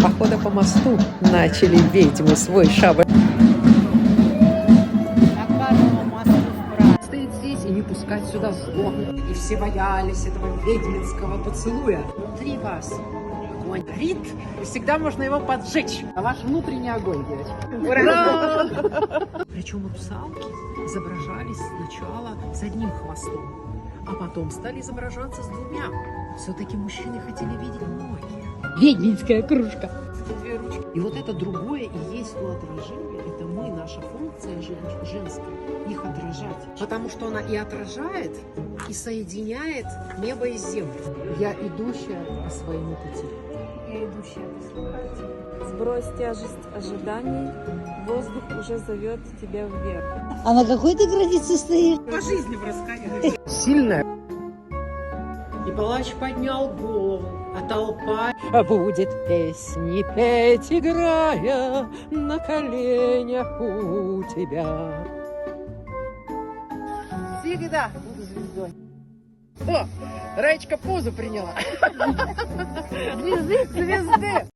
похода по мосту начали ведьмы свой шабаш. Стоит здесь и не пускать сюда зло. И все боялись этого ведьминского поцелуя. Внутри вас огонь горит, и всегда можно его поджечь. А ваш внутренний огонь, девочки. Ура! Причем русалки изображались сначала с одним хвостом, а потом стали изображаться с двумя. Все-таки мужчины хотели видеть ноги. Ведьминская кружка. Две ручки. И вот это другое и есть то отражение. Это мы, наша функция женская, их отражать. Потому что она и отражает, и соединяет небо и землю. Я идущая по своему пути. Я идущая по своему пути. Сбрось тяжесть ожиданий, воздух уже зовет тебя вверх. А на какой ты границе стоишь? По жизни рассказывай. Сильная. И палач поднял голову, а толпа будет песни петь, играя на коленях у тебя. Всегда буду звездой. О, Раечка позу приняла. Звезды.